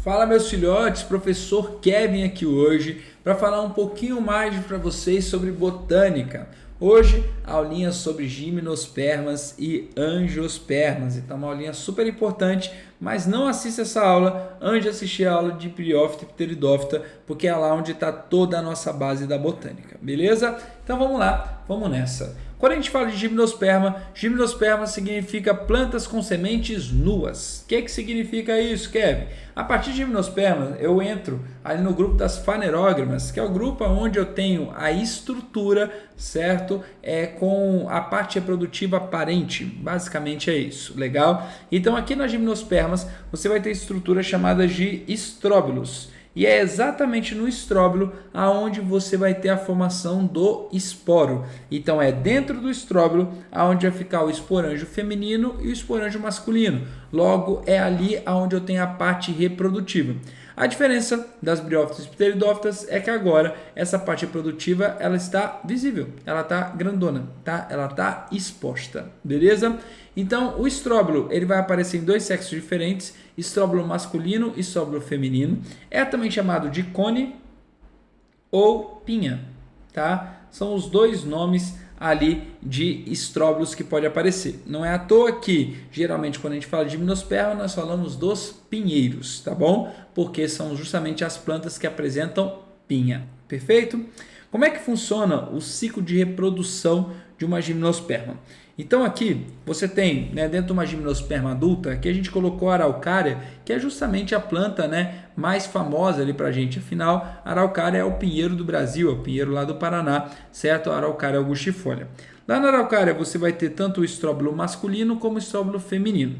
Fala meus filhotes, professor Kevin aqui hoje para falar um pouquinho mais para vocês sobre botânica. Hoje, aulinha sobre gimnospermas e angiospermas. Então, uma aulinha super importante, mas não assista essa aula antes de assistir a aula de Bryophyta e Pteridophyta, porque é lá onde está toda a nossa base da botânica, beleza? Então, vamos lá, vamos nessa. Quando a gente fala de gimnosperma significa plantas com sementes nuas. O que significa isso, Kevin? A partir de gimnosperma, eu entro ali no grupo das fanerógamas, que é o grupo onde eu tenho a estrutura, certo? Com a parte reprodutiva aparente. Basicamente é isso, legal? Então, aqui nas gimnospermas, você vai ter estruturas chamadas de estróbilos. E é exatamente no estróbilo aonde você vai ter a formação do esporo. Então é dentro do estróbilo aonde vai ficar o esporângio feminino e o esporângio masculino. Logo é ali aonde eu tenho a parte reprodutiva. A diferença das briófitas e pteridófitas é que agora essa parte reprodutiva ela está visível, ela está grandona, tá? Ela está exposta, beleza? Então o estróbilo ele vai aparecer em dois sexos diferentes, estróbilo masculino e estróbilo feminino. É também chamado de cone ou pinha, tá? São os dois nomes ali de estróbilos que pode aparecer. Não é à toa que, geralmente, quando a gente fala de gimnosperma, nós falamos dos pinheiros, tá bom? Porque são justamente as plantas que apresentam pinha, perfeito? Como é que funciona o ciclo de reprodução de uma gimnosperma? Então aqui você tem, né, dentro de uma gimnosperma adulta, que a gente colocou a araucária, que é justamente a planta, né, mais famosa ali pra gente. Afinal, a araucária é o pinheiro do Brasil, é o pinheiro lá do Paraná, certo? A araucária angustifolia. Lá na araucária você vai ter tanto o estróbilo masculino como o estróbilo feminino.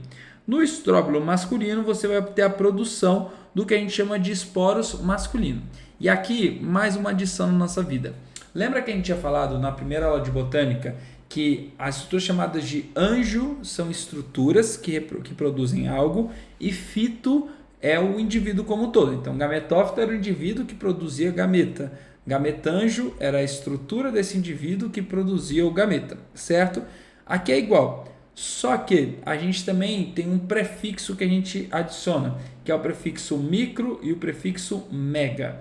No estróbilo masculino você vai ter a produção do que a gente chama de esporos masculino. E aqui mais uma adição na nossa vida. Lembra que a gente tinha falado na primeira aula de botânica que as estruturas chamadas de anjo são estruturas que produzem algo e fito é o indivíduo como um todo. Então, gametófito era o indivíduo que produzia gameta. Gametanjo era a estrutura desse indivíduo que produzia o gameta, certo? Aqui é igual, só que a gente também tem um prefixo que a gente adiciona, que é o prefixo micro e o prefixo mega.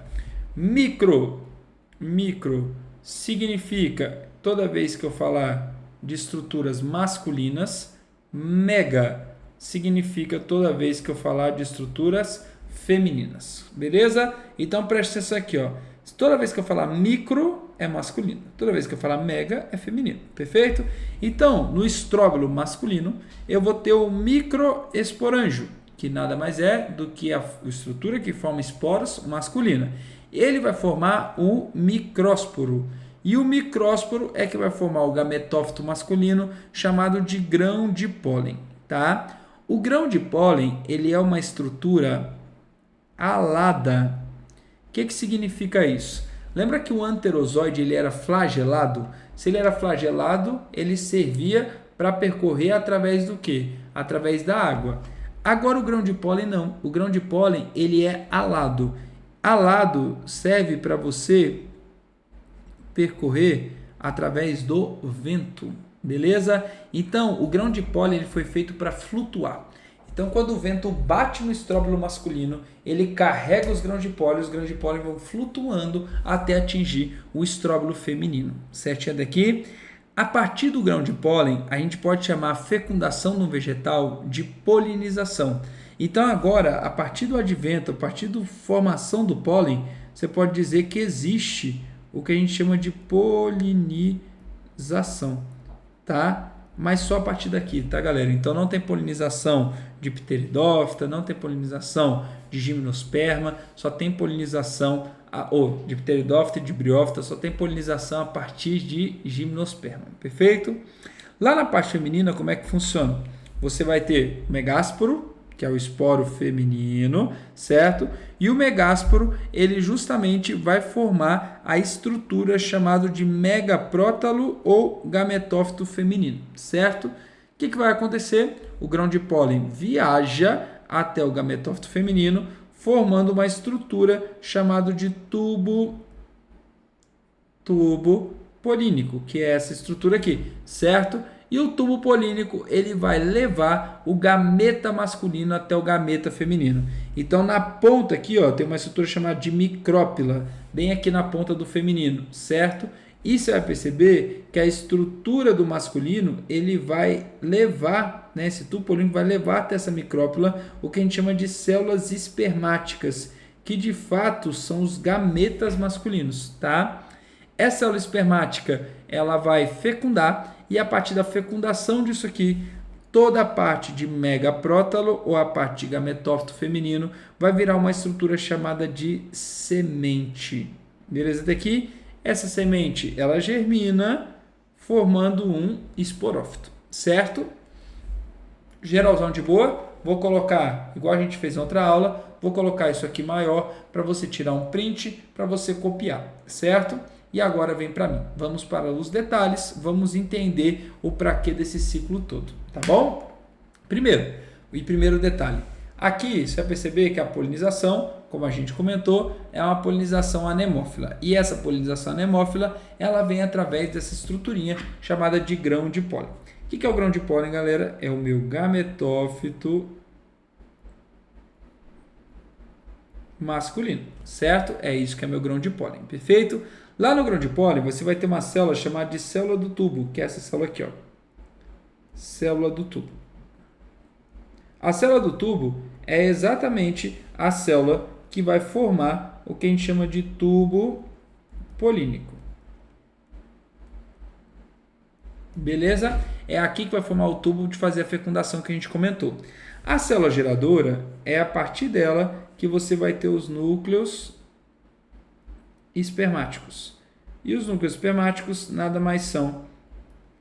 Micro significa, toda vez que eu falar de estruturas masculinas, mega significa toda vez que eu falar de estruturas femininas, beleza? Então preste atenção aqui, ó. Toda vez que eu falar micro é masculino, toda vez que eu falar mega é feminino, perfeito? Então, no estróbilo masculino, eu vou ter o microesporângio, que nada mais é do que a estrutura que forma esporos masculina. Ele vai formar o micrósporo. E o micrósporo é que vai formar o gametófito masculino, chamado de grão de pólen, tá? O grão de pólen, ele é uma estrutura alada. O que significa isso? Lembra que o anterozoide ele era flagelado? Se ele era flagelado, ele servia para percorrer através do quê? Através da água. Agora o grão de pólen não. O grão de pólen ele é alado. Alado serve para você percorrer através do vento, beleza? Então, o grão de pólen ele foi feito para flutuar. Então, quando o vento bate no estróbilo masculino, ele carrega os grãos de pólen vão flutuando até atingir o estróbilo feminino. Certinho daqui? A partir do grão de pólen, a gente pode chamar a fecundação no vegetal de polinização. Então, agora, a partir do advento, a partir da formação do pólen, você pode dizer que existe o que a gente chama de polinização, tá? Mas só a partir daqui, tá, galera? Então não tem polinização de pteridófita, não tem polinização de gimnosperma, só tem polinização de pteridófita e de briófita, só tem polinização a partir de gimnosperma, perfeito? Lá na parte feminina, como é que funciona? Você vai ter megásporo, que é o esporo feminino, certo? E o megásporo, ele justamente vai formar a estrutura chamada de megaprótalo ou gametófito feminino, certo? O que vai acontecer? O grão de pólen viaja até o gametófito feminino, formando uma estrutura chamada de tubo polínico, que é essa estrutura aqui, certo? E o tubo polínico ele vai levar o gameta masculino até o gameta feminino. Então na ponta aqui, ó, tem uma estrutura chamada de micrópila, bem aqui na ponta do feminino, certo? E você vai perceber que a estrutura do masculino ele vai levar, né, esse tubo polínico vai levar até essa micrópila o que a gente chama de células espermáticas, que de fato são os gametas masculinos, tá? Essa célula espermática ela vai fecundar e a partir da fecundação disso aqui, toda a parte de megaprótalo ou a parte de gametófito feminino vai virar uma estrutura chamada de semente. Beleza? Daqui, essa semente ela germina formando um esporófito, certo? Geralzão de boa. Vou colocar, igual a gente fez em outra aula, vou colocar isso aqui maior para você tirar um print, para você copiar, certo? E agora vem para mim. Vamos para os detalhes, vamos entender o para quê desse ciclo todo, tá bom? Primeiro detalhe. Aqui você vai perceber que a polinização, como a gente comentou, é uma polinização anemófila. E essa polinização anemófila, ela vem através dessa estruturinha chamada de grão de pólen. O que é o grão de pólen, galera? É o meu gametófito masculino, certo? É isso que é meu grão de pólen, perfeito? Lá no grão de pólen, você vai ter uma célula chamada de célula do tubo, que é essa célula aqui, ó. Célula do tubo. A célula do tubo é exatamente a célula que vai formar o que a gente chama de tubo polínico. Beleza? É aqui que vai formar o tubo de fazer a fecundação que a gente comentou. A célula geradora é a partir dela que você vai ter os núcleos espermáticos. E os núcleos espermáticos nada mais são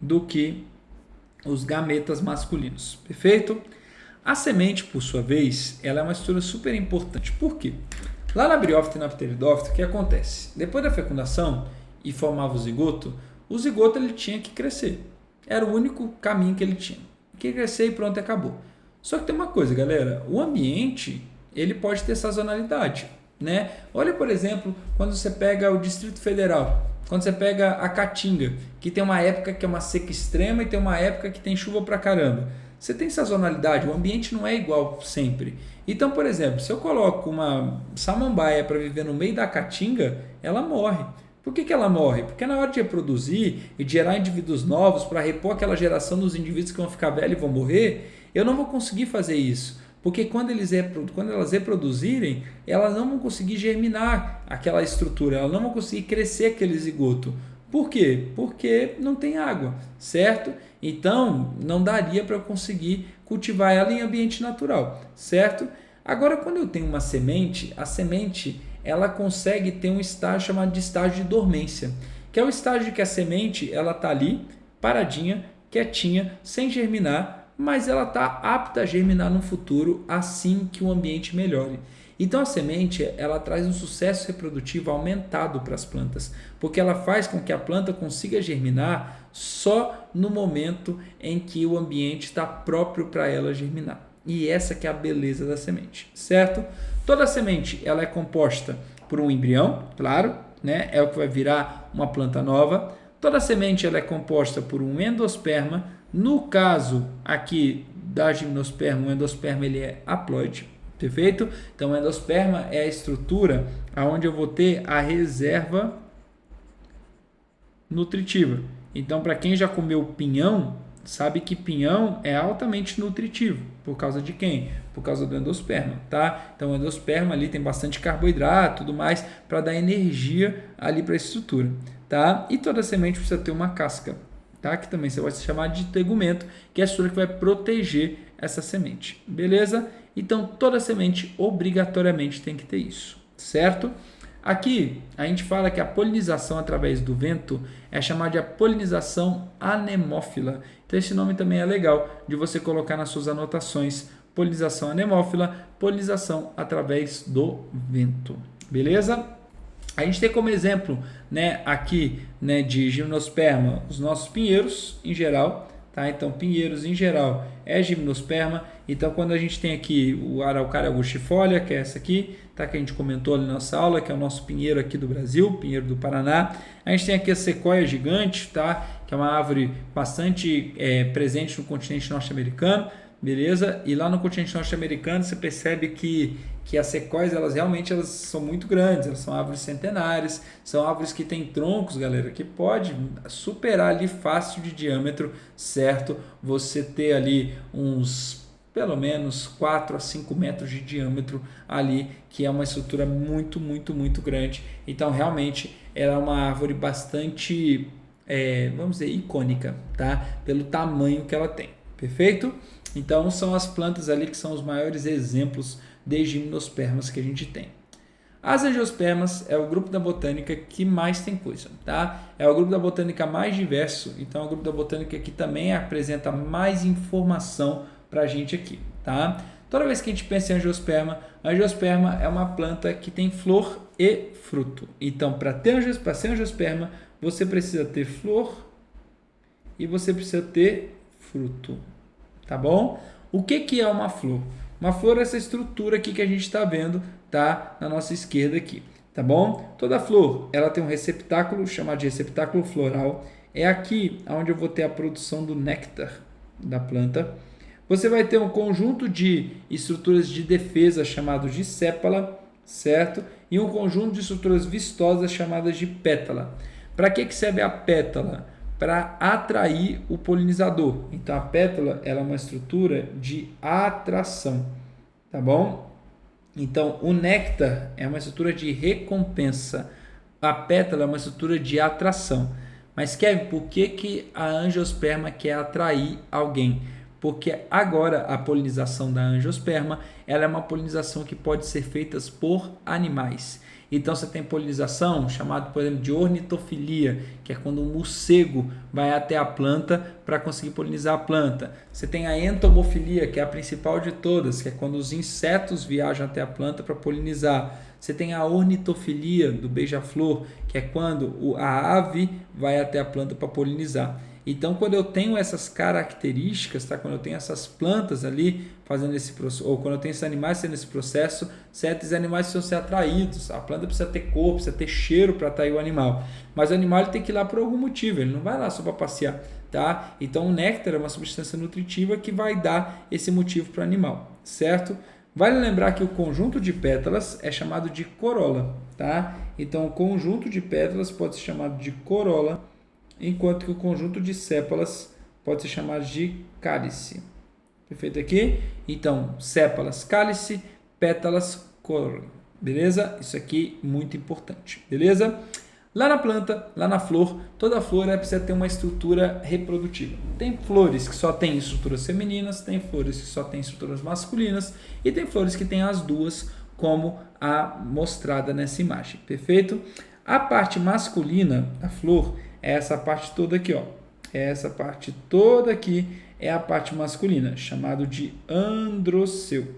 do que os gametas masculinos. Perfeito? A semente, por sua vez, ela é uma estrutura super importante. Por quê? Lá na briófita e na pteridófita, o que acontece? Depois da fecundação e formava o zigoto ele tinha que crescer. Era o único caminho que ele tinha. Que crescer e pronto, acabou. Só que tem uma coisa, galera. O ambiente, ele pode ter sazonalidade, né? Olha, por exemplo, quando você pega o Distrito Federal, quando você pega a Caatinga, que tem uma época que é uma seca extrema e tem uma época que tem chuva pra caramba. Você tem sazonalidade, o ambiente não é igual sempre. Então, por exemplo, se eu coloco uma samambaia para viver no meio da Caatinga, ela morre. Por que ela morre? Porque na hora de reproduzir e de gerar indivíduos novos para repor aquela geração dos indivíduos que vão ficar velhos e vão morrer, eu não vou conseguir fazer isso. Porque quando elas reproduzirem, elas não vão conseguir germinar aquela estrutura, elas não vão conseguir crescer aquele zigoto. Por quê? Porque não tem água, certo? Então, não daria para eu conseguir cultivar ela em ambiente natural, certo? Agora, quando eu tenho uma semente, a semente ela consegue ter um estágio chamado de estágio de dormência, que é o estágio que a semente ela está ali, paradinha, quietinha, sem germinar, mas ela está apta a germinar no futuro assim que o ambiente melhore. Então a semente ela traz um sucesso reprodutivo aumentado para as plantas, porque ela faz com que a planta consiga germinar só no momento em que o ambiente está próprio para ela germinar. E essa que é a beleza da semente, certo? Toda semente ela é composta por um embrião, claro, né? É o que vai virar uma planta nova. Toda semente ela é composta por um endosperma. No caso aqui da gimnosperma, o endosperma ele é haploide. Perfeito? Então, o endosperma é a estrutura onde eu vou ter a reserva nutritiva. Então, para quem já comeu pinhão, sabe que pinhão é altamente nutritivo. Por causa de quem? Por causa do endosperma, tá? Então, o endosperma ali tem bastante carboidrato e tudo mais para dar energia ali para a estrutura, tá? E toda semente precisa ter uma casca, tá? Que também você vai chamar de tegumento, que é a estrutura que vai proteger essa semente, beleza? Então, toda semente obrigatoriamente tem que ter isso, certo? Aqui, a gente fala que a polinização através do vento é chamada de polinização anemófila. Então, esse nome também é legal de você colocar nas suas anotações. Polinização anemófila, polinização através do vento, beleza? A gente tem como exemplo, né, aqui, né, de gimnosperma, os nossos pinheiros em geral, tá? Então, pinheiros em geral é gimnosperma Então, quando a gente tem aqui o Araucária angustifolia, que é essa aqui, tá? Que a gente comentou ali na nossa aula, que é o nosso pinheiro aqui do Brasil, pinheiro do Paraná. A gente tem aqui a sequoia gigante, tá? Que é uma árvore bastante presente no continente norte-americano, beleza? E lá no continente norte-americano você percebe que as sequoias, elas são muito grandes, elas são árvores centenárias, são árvores que têm troncos, galera, que pode superar ali fácil de diâmetro, certo? Você ter ali uns pelo menos 4 a 5 metros de diâmetro ali, que é uma estrutura muito, muito, muito grande. Então, realmente, ela é uma árvore bastante, vamos dizer, icônica, tá? Pelo tamanho que ela tem, perfeito? Então, são as plantas ali que são os maiores exemplos de gimnospermas que a gente tem. As angiospermas é o grupo da botânica que mais tem coisa, tá? É o grupo da botânica mais diverso, então é o grupo da botânica que também apresenta mais informação para a gente aqui, tá? Toda vez que a gente pensa em angiosperma, a angiosperma é uma planta que tem flor e fruto. Então, para ser angiosperma, você precisa ter flor e você precisa ter fruto, tá bom? O que é uma flor? Uma flor é essa estrutura aqui que a gente está vendo, tá? Na nossa esquerda aqui, tá bom? Toda flor, ela tem um receptáculo chamado de receptáculo floral. É aqui onde eu vou ter a produção do néctar da planta. Você vai ter um conjunto de estruturas de defesa chamados de sépala, certo? E um conjunto de estruturas vistosas chamadas de pétala. Para que serve a pétala? Para atrair o polinizador. Então a pétala, ela é uma estrutura de atração, tá bom? Então o néctar é uma estrutura de recompensa. A pétala é uma estrutura de atração. Mas Kevin, por que a angiosperma quer atrair alguém? Porque agora a polinização da angiosperma, ela é uma polinização que pode ser feita por animais. Então você tem polinização chamada, por exemplo, de ornitofilia, que é quando um morcego vai até a planta para conseguir polinizar a planta. Você tem a entomofilia, que é a principal de todas, que é quando os insetos viajam até a planta para polinizar. Você tem a ornitofilia do beija-flor, que é quando a ave vai até a planta para polinizar. Então, quando eu tenho essas características, tá? Quando eu tenho essas plantas ali fazendo esse processo, ou quando eu tenho esses animais fazendo esse processo, certos animais precisam ser atraídos. A planta precisa ter cor, precisa ter cheiro para atrair o animal. Mas o animal ele tem que ir lá por algum motivo, ele não vai lá só para passear, tá? Então, o néctar é uma substância nutritiva que vai dar esse motivo para o animal, certo? Vale lembrar que o conjunto de pétalas é chamado de corola, tá? Então, o conjunto de pétalas pode ser chamado de corola, enquanto que o conjunto de sépalas pode ser chamado de cálice. Perfeito aqui? Então, sépalas, cálice, pétalas, corola. Beleza? Isso aqui é muito importante. Beleza? Lá na planta, lá na flor, toda flor precisa ter uma estrutura reprodutiva. Tem flores que só têm estruturas femininas, tem flores que só têm estruturas masculinas e tem flores que têm as duas, como a mostrada nessa imagem. Perfeito? A parte masculina da flor é essa parte toda aqui, ó. Essa parte toda aqui é a parte masculina, chamado de androceu.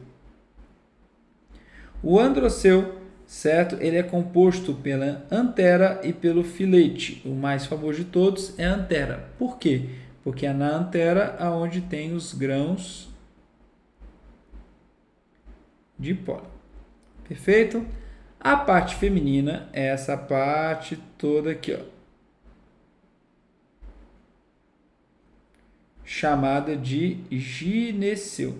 O androceu, certo? Ele é composto pela antera e pelo filete. O mais famoso de todos é a antera. Por quê? Porque é na antera onde tem os grãos de pólen. Perfeito? A parte feminina é essa parte toda aqui, ó, chamada de gineceu.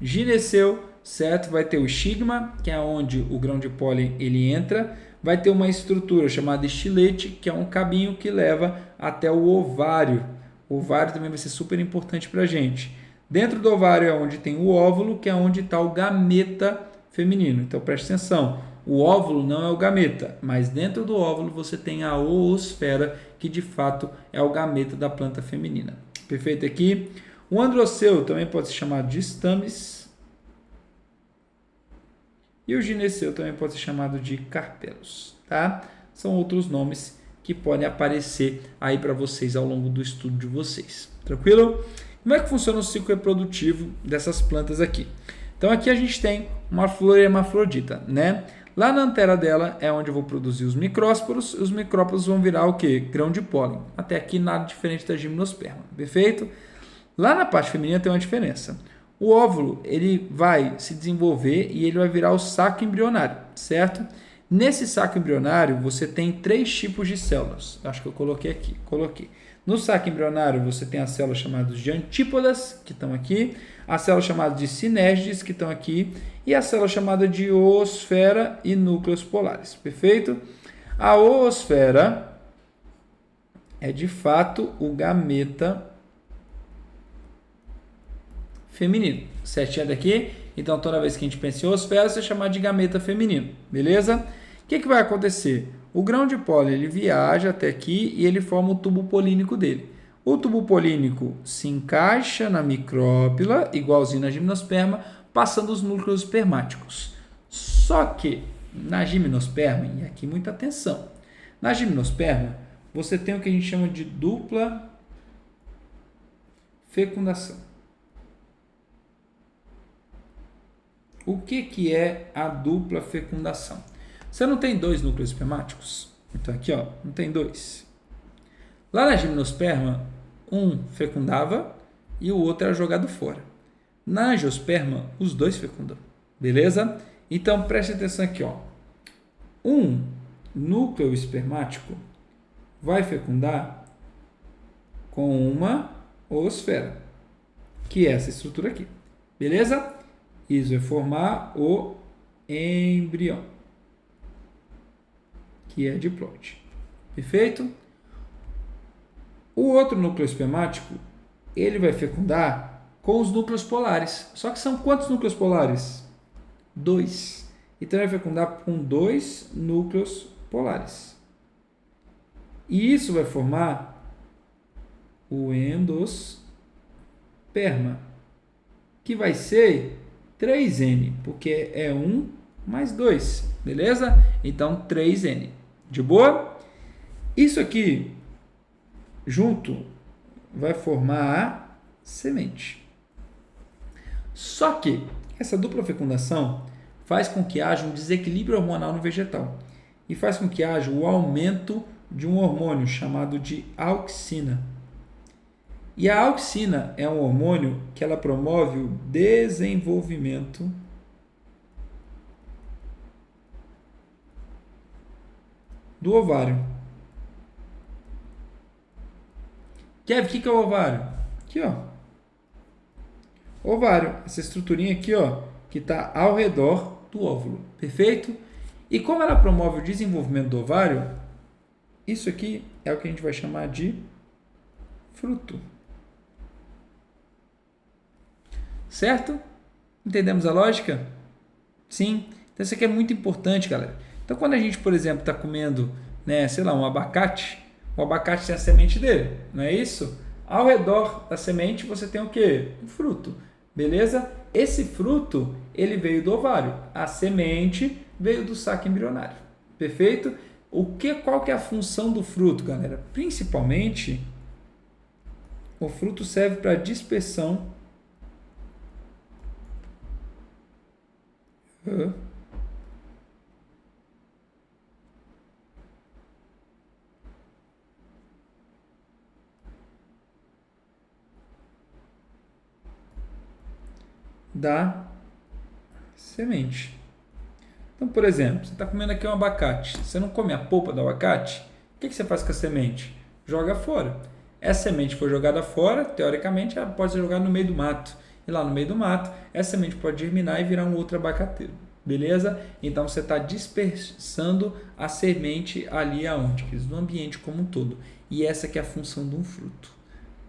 Gineceu, certo? Vai ter o estigma, que é onde o grão de pólen ele entra. Vai ter uma estrutura chamada estilete, que é um cabinho que leva até o ovário. O ovário também vai ser super importante para a gente. Dentro do ovário é onde tem o óvulo, que é onde está o gameta feminino. Então preste atenção. O óvulo não é o gameta, mas dentro do óvulo você tem a oosfera, que de fato é o gameta da planta feminina. Perfeito aqui? O androceu também pode ser chamado de estames. E o gineceu também pode ser chamado de carpelos, tá? São outros nomes que podem aparecer aí para vocês ao longo do estudo de vocês. Tranquilo? Como é que funciona o ciclo reprodutivo dessas plantas aqui? Então aqui a gente tem uma flor hermafrodita, né? Lá na antera dela é onde eu vou produzir os micrósporos. Os micrósporos vão virar o quê? Grão de pólen. Até aqui nada diferente da gimnosperma. Perfeito? Lá na parte feminina tem uma diferença. O óvulo, ele vai se desenvolver e ele vai virar o saco embrionário, certo? Nesse saco embrionário, você tem 3 tipos de células. Acho que eu coloquei aqui. Coloquei. No saco embrionário, você tem as células chamadas de antípodas, que estão aqui, as células chamadas de sinerges, que estão aqui, e a célula chamada de oosfera e núcleos polares. Perfeito? A oosfera é, de fato, o gameta feminino. Certinho daqui? Então, toda vez que a gente pensa em oosfera, você chama de gameta feminino. Beleza? O que vai acontecer? O grão de pólen ele viaja até aqui e ele forma o tubo polínico dele. O tubo polínico se encaixa na micrópila, igualzinho na gimnosperma, passando os núcleos espermáticos. Só que na gimnosperma, e aqui muita atenção, na gimnosperma você tem o que a gente chama de dupla fecundação. O que é a dupla fecundação? Você não tem 2 núcleos espermáticos? Então aqui, ó, não tem 2. Lá na gimnosperma, um fecundava e o outro era jogado fora. Na angiosperma, os 2 fecundam. Beleza? Então preste atenção aqui, ó. Um núcleo espermático vai fecundar com uma oosfera, que é essa estrutura aqui. Beleza? Isso vai formar o embrião, que é diploide. Perfeito? O outro núcleo espermático, ele vai fecundar com os núcleos polares. Só que são quantos núcleos polares? 2. Então, ele vai fecundar com 2 núcleos polares. E isso vai formar o endosperma, que vai ser 3N, porque é 1 mais 2, beleza? Então, 3N. De boa? Isso aqui, junto, vai formar a semente. Só que essa dupla fecundação faz com que haja um desequilíbrio hormonal no vegetal e faz com que haja o aumento de um hormônio chamado de auxina. E a auxina é um hormônio que ela promove o desenvolvimento do ovário. Kev, o que é o ovário? Aqui, ó. Ovário, essa estruturinha aqui, ó, que está ao redor do óvulo. Perfeito? E como ela promove o desenvolvimento do ovário, isso aqui é o que a gente vai chamar de fruto. Certo? Entendemos a lógica? Sim. Então isso aqui é muito importante, galera. Então quando a gente, por exemplo, está comendo, né, sei lá, um abacate, o abacate tem a semente dele, não é isso? Ao redor da semente você tem o quê? Um fruto. Beleza? Esse fruto, ele veio do ovário. A semente veio do saco embrionário. Perfeito? Qual que é a função do fruto, galera? Principalmente, o fruto serve para dispersão da semente. Então, por exemplo, você está comendo aqui um abacate. Você não come a polpa do abacate? O que você faz com a semente? Joga fora. Essa semente foi jogada fora, teoricamente, ela pode ser jogada no meio do mato. E lá no meio do mato, essa semente pode germinar e virar um outro abacateiro. Beleza? Então, você está dispersando a semente ali aonde? No ambiente como um todo. E essa que é a função de um fruto.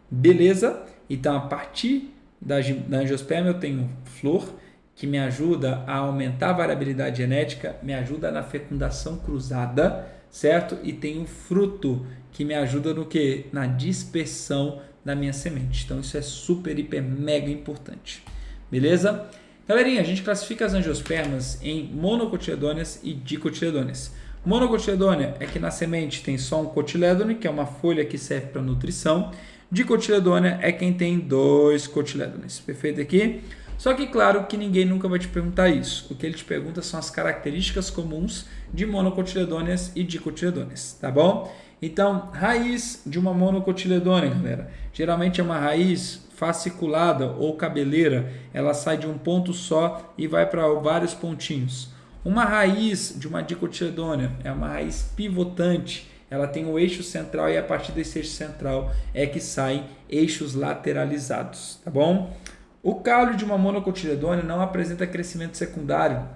Beleza? Então, a partir da angiosperma eu tenho flor, que me ajuda a aumentar a variabilidade genética, me ajuda na fecundação cruzada, certo? E tenho fruto, que me ajuda no quê? Na dispersão da minha semente. Então isso é super, hiper, mega importante. Beleza? Galerinha, a gente classifica as angiospermas em monocotiledôneas e dicotiledôneas. Monocotiledônea é que na semente tem só um cotilédone, que é uma folha que serve para nutrição. Dicotiledônea é quem tem 2 cotilédones. Perfeito aqui? Só que, claro, que ninguém nunca vai te perguntar isso. O que ele te pergunta são as características comuns de monocotiledôneas e dicotiledôneas, tá bom? Então, raiz de uma monocotiledônea, galera, geralmente é uma raiz fasciculada ou cabeleira, ela sai de um ponto só e vai para vários pontinhos. Uma raiz de uma dicotiledônea é uma raiz pivotante, ela tem o eixo central e a partir desse eixo central é que saem eixos lateralizados, tá bom? O caule de uma monocotiledônea não apresenta crescimento secundário,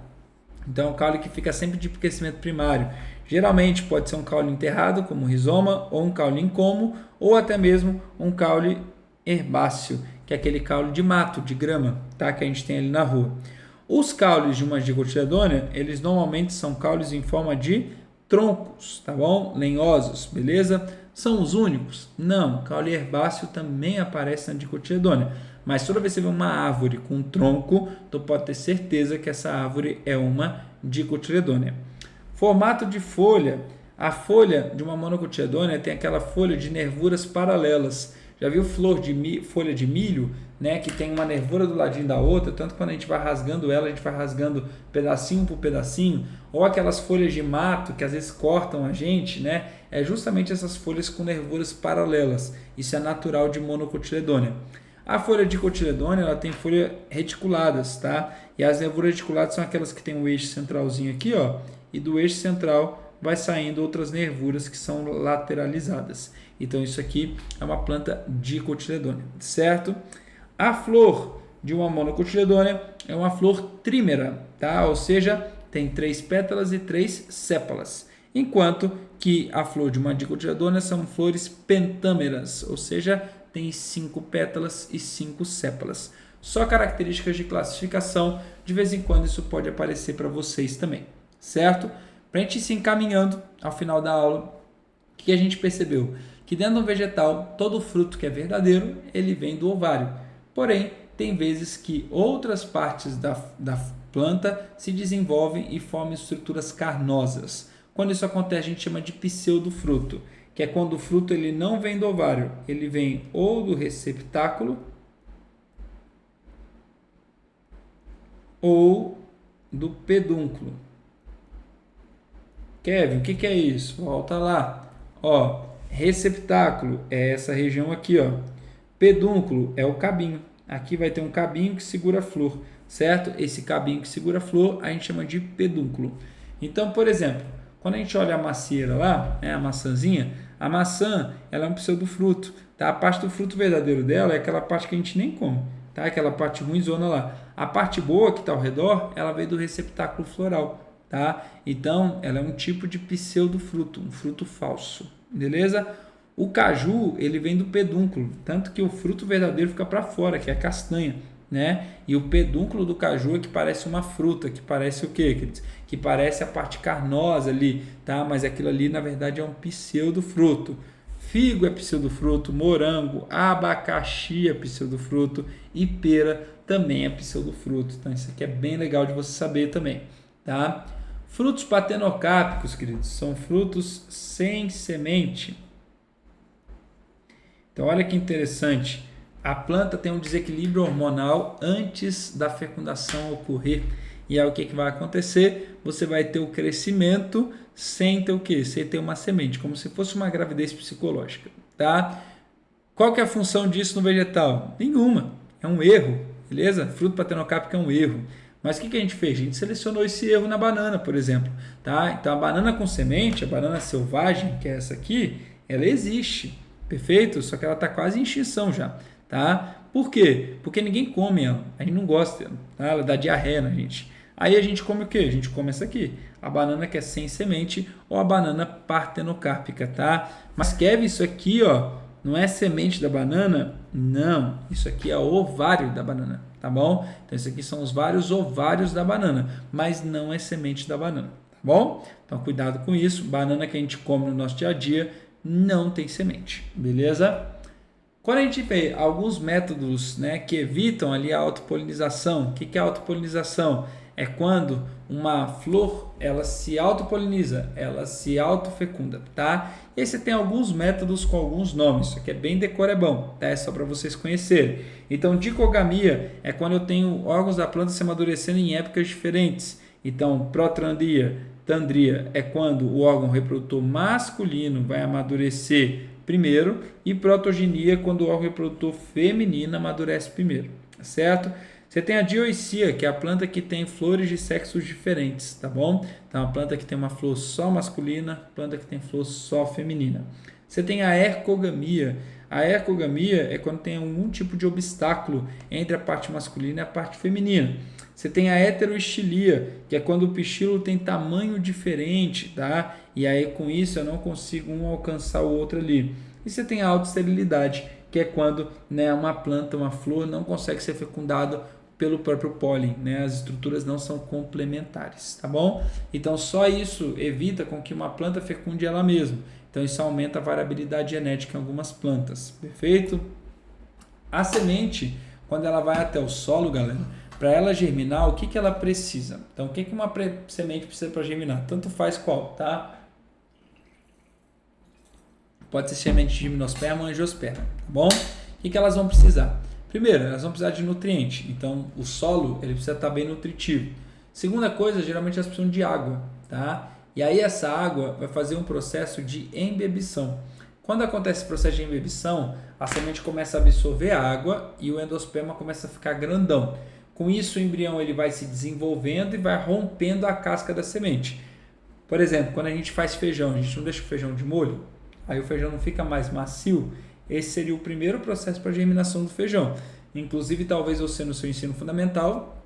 então é um caule que fica sempre de crescimento primário. Geralmente pode ser um caule enterrado, como um rizoma, ou um caule incômo, ou até mesmo um caule herbáceo, que é aquele caule de mato, de grama, tá? Que a gente tem ali na rua. Os caules de uma dicotiledônea, eles normalmente são caules em forma de troncos, tá bom? Lenhosos, beleza? São os únicos? Não, caule herbáceo também aparece na dicotiledônea, mas toda vez que você vê uma árvore com um tronco, tu pode ter certeza que essa árvore é uma dicotiledônea. Formato de folha. A folha de uma monocotiledônea tem aquela folha de nervuras paralelas. Já viu folha de milho, né, que tem uma nervura do ladinho da outra, tanto que quando a gente vai rasgando ela, a gente vai rasgando pedacinho por pedacinho, ou aquelas folhas de mato que às vezes cortam a gente, né, é justamente essas folhas com nervuras paralelas. Isso é natural de monocotiledônea. A folha dicotiledônea, ela tem folhas reticuladas, tá? E as nervuras reticuladas são aquelas que tem o eixo centralzinho aqui, ó, e do eixo central vai saindo outras nervuras que são lateralizadas. Então isso aqui é uma planta dicotiledônea, certo? A flor de uma monocotiledônea é uma flor trímera, tá? Ou seja, tem 3 pétalas e 3 sépalas. Enquanto que a flor de uma dicotiledônea são flores pentâmeras, ou seja, tem 5 pétalas e 5 sépalas. Só características de classificação, de vez em quando isso pode aparecer para vocês também, certo? Para a gente ir se encaminhando ao final da aula, o que a gente percebeu? Que dentro do vegetal, todo fruto que é verdadeiro, ele vem do ovário. Porém, tem vezes que outras partes da planta se desenvolvem e formam estruturas carnosas. Quando isso acontece, a gente chama de pseudofruto, que é quando o fruto ele não vem do ovário, ele vem ou do receptáculo ou do pedúnculo. Kevin, o que é isso? Volta lá. Ó, receptáculo é essa região aqui, ó. Pedúnculo é o cabinho. Aqui vai ter um cabinho que segura a flor, certo? Esse cabinho que segura a flor a gente chama de pedúnculo. Então, por exemplo, quando a gente olha a macieira lá, né, a maçãzinha, a maçã ela é um pseudofruto. Tá? A parte do fruto verdadeiro dela é aquela parte que a gente nem come, tá? Aquela parte ruimzona lá. A parte boa que está ao redor, ela veio do receptáculo floral. Tá? Então, ela é um tipo de pseudofruto, um fruto falso, beleza? O caju, ele vem do pedúnculo, tanto que o fruto verdadeiro fica para fora, que é a castanha, né? E o pedúnculo do caju é que parece uma fruta, que parece o quê? Que parece a parte carnosa ali, tá? Mas aquilo ali, na verdade, é um pseudofruto. Figo é pseudofruto, morango, abacaxi é pseudofruto e pera também é pseudofruto. Então, isso aqui é bem legal de você saber também, tá? Frutos patenocápicos, queridos, são frutos sem semente. Então, olha que interessante. A planta tem um desequilíbrio hormonal antes da fecundação ocorrer. E aí, o que vai acontecer? Você vai ter o crescimento sem ter o quê? Sem ter uma semente, como se fosse uma gravidez psicológica, tá? Qual que é a função disso no vegetal? Nenhuma. É um erro, beleza? Fruto patenocápico é um erro. Mas o que a gente fez? A gente selecionou esse erro na banana, por exemplo. Tá? Então, a banana com semente, a banana selvagem, que é essa aqui, ela existe, perfeito? Só que ela está quase em extinção já. Tá? Por quê? Porque ninguém come ela. A gente não gosta dela. Tá? Ela dá diarreia na gente. Aí a gente come o quê? A gente come essa aqui. A banana que é sem semente ou a banana partenocárpica. Tá? Mas, Kevin, isso aqui ó, não é semente da banana? Não. Isso aqui é ovário da banana. Tá bom? Então, esses aqui são os vários ovários da banana, mas não é semente da banana, tá bom? Então, cuidado com isso. Banana que a gente come no nosso dia a dia não tem semente, beleza? Quando a gente vê alguns métodos, né, que evitam ali a autopolinização, o que é autopolinização? É quando uma flor ela se autopoliniza, ela se autofecunda, tá? E aí você tem alguns métodos com alguns nomes, isso aqui é bem decorebão, tá? É só para vocês conhecerem. Então, dicogamia é quando eu tenho órgãos da planta se amadurecendo em épocas diferentes. Então, protandria, tandria é quando o órgão reprodutor masculino vai amadurecer primeiro e protogenia, quando o órgão reprodutor feminino amadurece primeiro, certo? Você tem a dioicia, que é a planta que tem flores de sexos diferentes, tá bom? Então, a planta que tem uma flor só masculina, planta que tem flor só feminina. Você tem a ercogamia. A ercogamia é quando tem algum tipo de obstáculo entre a parte masculina e a parte feminina. Você tem a heteroestilia, que é quando o pistilo tem tamanho diferente, tá? E aí com isso eu não consigo um alcançar o outro ali. E você tem a autoesterilidade, que é quando, né, uma planta, uma flor não consegue ser fecundado pelo próprio pólen, né? As estruturas não são complementares, tá bom? Então só isso evita com que uma planta fecunde ela mesma. Então isso aumenta a variabilidade genética em algumas plantas, perfeito? A semente, quando ela vai até o solo, galera, para ela germinar, o que ela precisa? Então o que uma semente precisa para germinar? Tanto faz qual, tá? Pode ser semente de gimnosperma ou angiosperma, tá bom? O que elas vão precisar? Primeiro, elas vão precisar de nutriente. Então, o solo ele precisa estar bem nutritivo. Segunda coisa, geralmente elas precisam de água, tá? E aí essa água vai fazer um processo de embebição. Quando acontece esse processo de embebição, a semente começa a absorver a água e o endosperma começa a ficar grandão. Com isso, o embrião ele vai se desenvolvendo e vai rompendo a casca da semente. Por exemplo, quando a gente faz feijão, a gente não deixa o feijão de molho, aí o feijão não fica mais macio. Esse seria o primeiro processo para a germinação do feijão. Inclusive, talvez você no seu ensino fundamental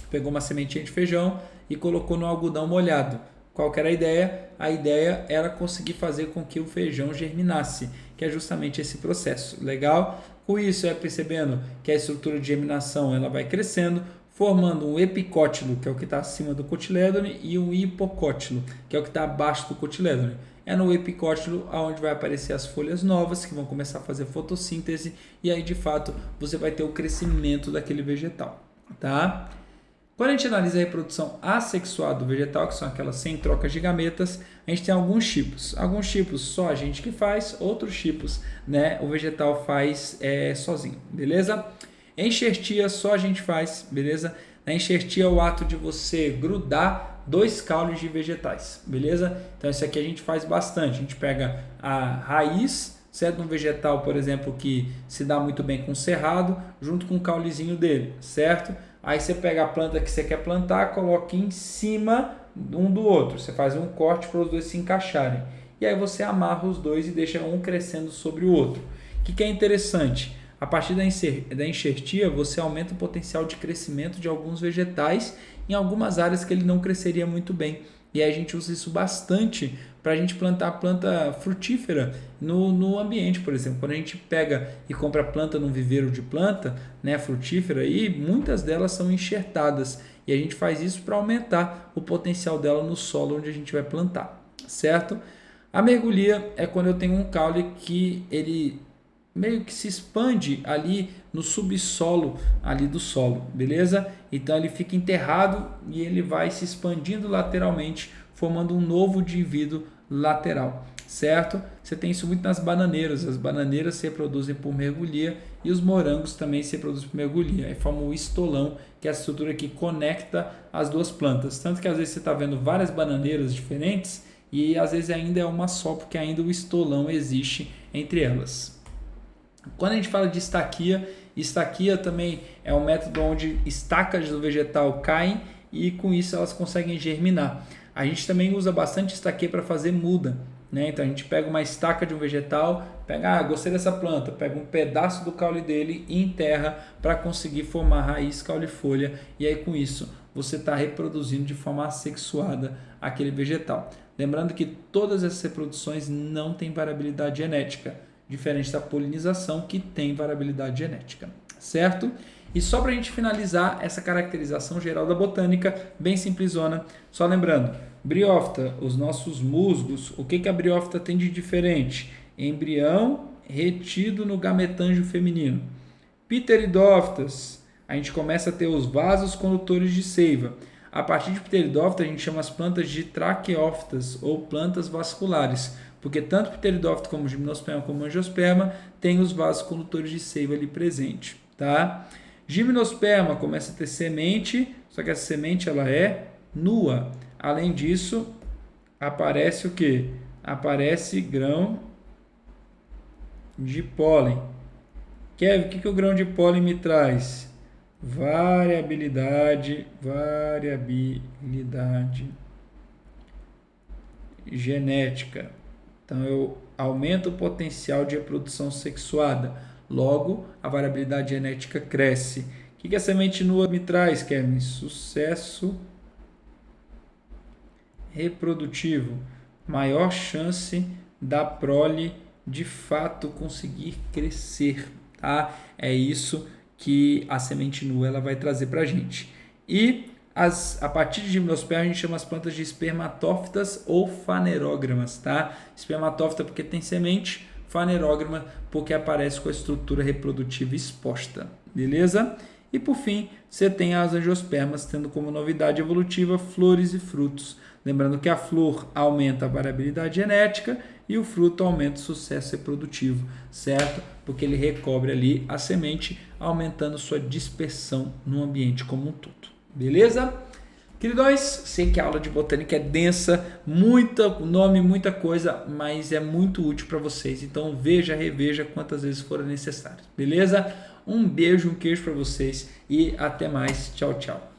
pegou uma sementinha de feijão e colocou no algodão molhado. Qual que era a ideia? A ideia era conseguir fazer com que o feijão germinasse, que é justamente esse processo. Legal? Com isso, percebendo que a estrutura de germinação ela vai crescendo, formando um epicótilo, que é o que está acima do cotilédone, e um hipocótilo, que é o que está abaixo do cotilédone. É no epicótilo onde vai aparecer as folhas novas que vão começar a fazer fotossíntese e aí de fato você vai ter o crescimento daquele vegetal, tá? Quando a gente analisa a reprodução assexuada do vegetal, que são aquelas sem troca de gametas, a gente tem alguns tipos. Alguns tipos só a gente que faz, outros tipos, né, o vegetal faz sozinho, beleza? Enxertia só a gente faz, beleza? Na enxertia é o ato de você grudar 2 caules de vegetais, beleza? Então isso aqui a gente faz bastante. A gente pega a raiz, certo? Um vegetal, por exemplo, que se dá muito bem com cerrado, junto com o caulezinho dele, certo? Aí você pega a planta que você quer plantar, coloca em cima um do outro. Você faz um corte para os dois se encaixarem. E aí você amarra os dois e deixa um crescendo sobre o outro. O que é interessante? A partir da enxertia, você aumenta o potencial de crescimento de alguns vegetais em algumas áreas que ele não cresceria muito bem. E aí a gente usa isso bastante para a gente plantar planta frutífera no ambiente, por exemplo. Quando a gente pega e compra planta num viveiro de planta, né, frutífera, e muitas delas são enxertadas. E a gente faz isso para aumentar o potencial dela no solo onde a gente vai plantar, certo? A mergulhia é quando eu tenho um caule que ele meio que se expande ali no subsolo ali do solo, beleza? Então ele fica enterrado e ele vai se expandindo lateralmente, formando um novo indivíduo lateral, certo? Você tem isso muito nas bananeiras. As bananeiras se reproduzem por mergulhia e os morangos também se reproduzem por mergulhia. Aí forma o estolão, que é a estrutura que conecta as duas plantas. Tanto que às vezes você está vendo várias bananeiras diferentes e às vezes ainda é uma só, porque ainda o estolão existe entre elas. Quando a gente fala de estaquia também é um método onde estacas do vegetal caem e com isso elas conseguem germinar. A gente também usa bastante estaquia para fazer muda, né? Então a gente pega uma estaca de um vegetal, gostei dessa planta, pega um pedaço do caule dele e enterra para conseguir formar raiz, caule e folha, e aí com isso você está reproduzindo de forma assexuada aquele vegetal. Lembrando que todas essas reproduções não têm variabilidade genética, diferente da polinização, que tem variabilidade genética, certo? E só para a gente finalizar essa caracterização geral da botânica, bem simplesona, só lembrando, briófita, os nossos musgos, o que a briófita tem de diferente? Embrião retido no gametângio feminino. Pteridófitas, a gente começa a ter os vasos condutores de seiva. A partir de pteridófita, a gente chama as plantas de traqueófitas ou plantas vasculares, porque tanto pteridófito como gimnosperma como angiosperma tem os vasos condutores de seiva ali presente, tá? Gimnosperma começa a ter semente, só que essa semente ela é nua. Além disso, aparece o quê? Aparece grão de pólen. Kevin, o que o grão de pólen me traz? Variabilidade genética. Então eu aumento o potencial de reprodução sexuada. Logo, a variabilidade genética cresce. O que a semente nua me traz, Kevin? Sucesso reprodutivo. Maior chance da prole de fato conseguir crescer. Tá? É isso que a semente nua ela vai trazer para a gente. E a partir de gimnosperma a gente chama as plantas de espermatófitas ou fanerógramas, tá? Espermatófita porque tem semente, fanerógrama porque aparece com a estrutura reprodutiva exposta, beleza? E por fim, você tem as angiospermas tendo como novidade evolutiva flores e frutos. Lembrando que a flor aumenta a variabilidade genética e o fruto aumenta o sucesso reprodutivo, certo? Porque ele recobre ali a semente, aumentando sua dispersão no ambiente como um todo. Beleza? Queridões, sei que a aula de botânica é densa, muito nome, muita coisa, mas é muito útil para vocês. Então veja, reveja quantas vezes forem necessárias. Beleza? Um beijo, um queijo para vocês e até mais. Tchau, tchau.